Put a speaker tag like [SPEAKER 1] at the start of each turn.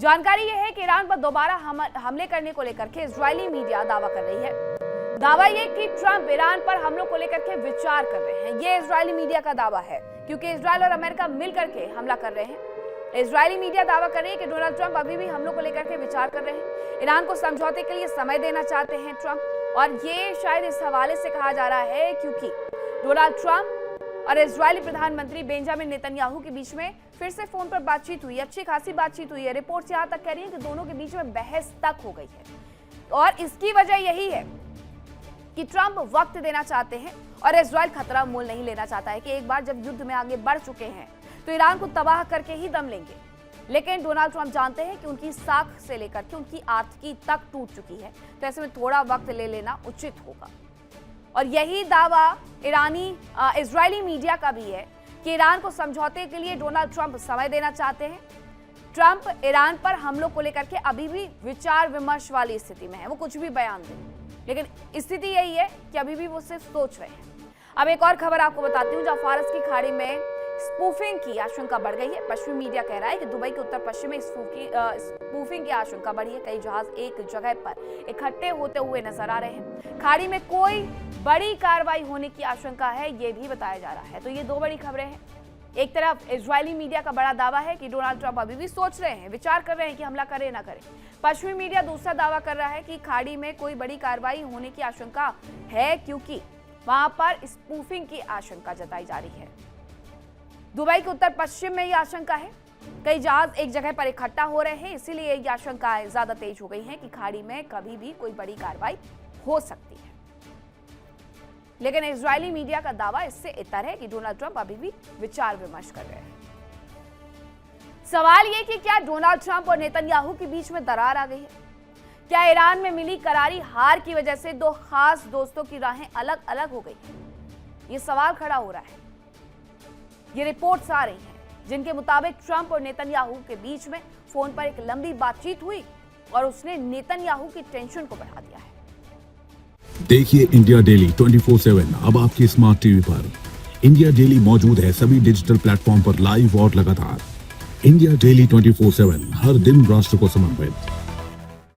[SPEAKER 1] जानकारी यह है कि ईरान पर दोबारा हमले करने को लेकर के इजरायली मीडिया दावा कर रही है। दावा ये कि ट्रंप ईरान पर हमलों को लेकर के विचार कर रहे हैं। ये इजरायली मीडिया का दावा है, क्योंकि इजरायल और अमेरिका मिलकर के हमला कर रहे हैं। इजरायली मीडिया दावा कर रही है कि डोनाल्ड ट्रंप अभी भी हमलों को लेकर के विचार कर रहे हैं। ईरान को समझौते के लिए समय देना चाहते हैं ट्रंप, और ये शायद इस हवाले से कहा जा रहा है क्योंकि डोनाल्ड ट्रंप और इजरायली प्रधानमंत्री बेंजामिन नेतन्याहू के बीच में फिर से फोन पर बातचीत हुई, अच्छी खासी बातचीत हुई है। रिपोर्ट्स यहां तक कह रही हैं कि दोनों के बीच में बहस तक हो गई है, और इसकी वजह यही है कि ट्रंप वक्त देना चाहते हैं और इजरायल खतरा मोल नहीं लेना चाहता है कि एक बार जब युद्ध में आगे बढ़ चुके हैं तो ईरान को तबाह करके ही दम लेंगे। लेकिन डोनाल्ड ट्रंप जानते हैं कि उनकी साख से लेकर के उनकी आर्थिकी तक टूट चुकी है, तो ऐसे में थोड़ा वक्त ले लेना उचित होगा। और यही दावा इजरायली मीडिया का भी है कि ईरान को समझौते के लिए डोनाल्ड ट्रंप समय देना चाहते हैं। ट्रंप ईरान पर हमलों को लेकर के अभी भी विचार विमर्श वाली स्थिति में है, वो कुछ भी बयान दें, लेकिन स्थिति यही है कि अभी भी वो सिर्फ सोच रहे हैं। अब एक और खबर आपको बताती हूँ, जहां फारस की खाड़ी में स्पूफिंग की आशंका बढ़ गई है। पश्चिमी मीडिया कह रहा है कि दुबई के उत्तर पश्चिम में स्पूफिंग की आशंका बढ़ी है। कई जहाज एक जगह पर इकट्ठे होते हुए नजर आ रहे हैं। खाड़ी में कोई बड़ी कार्रवाई होने की आशंका है, ये भी बताया जा रहा है। तो ये दो बड़ी खबरें हैं। एक तरफ इजरायली मीडिया का बड़ा दावा है कि डोनाल्ड ट्रंप अभी भी सोच रहे हैं, विचार कर रहे हैं कि हमला करें ना करें। पश्चिमी मीडिया दूसरा दावा कर रहा है कि खाड़ी में कोई बड़ी कार्रवाई होने की आशंका है, क्योंकि वहां पर स्पूफिंग की आशंका जताई जा रही है। दुबई के उत्तर पश्चिम में ये आशंका है, कई जहाज एक जगह पर इकट्ठा हो रहे हैं, इसीलिए ये आशंकाएं ज्यादा तेज हो गई हैं कि खाड़ी में कभी भी कोई बड़ी कार्रवाई हो सकती है। लेकिन इजरायली मीडिया का दावा इससे इतर है कि डोनाल्ड ट्रंप अभी भी विचार विमर्श कर रहे हैं। सवाल ये कि क्या डोनाल्ड ट्रंप और नेतन्याहू के बीच में दरार आ गई है? क्या ईरान में मिली करारी हार की वजह से दो खास दोस्तों की राहें अलग अलग हो गई? ये सवाल खड़ा हो रहा है। ये रिपोर्ट्स आ रही हैं जिनके मुताबिक ट्रंप और नेतन्याहू के बीच में फोन पर एक लंबी बातचीत हुई और उसने नेतन्याहू की टेंशन को बढ़ा दिया है।
[SPEAKER 2] देखिए इंडिया डेली 24/7 अब आपके स्मार्ट टीवी पर। इंडिया डेली मौजूद है सभी डिजिटल प्लेटफॉर्म पर लाइव और लगातार। इंडिया डेली 24/7 हर दिन राष्ट्र को समर्पित।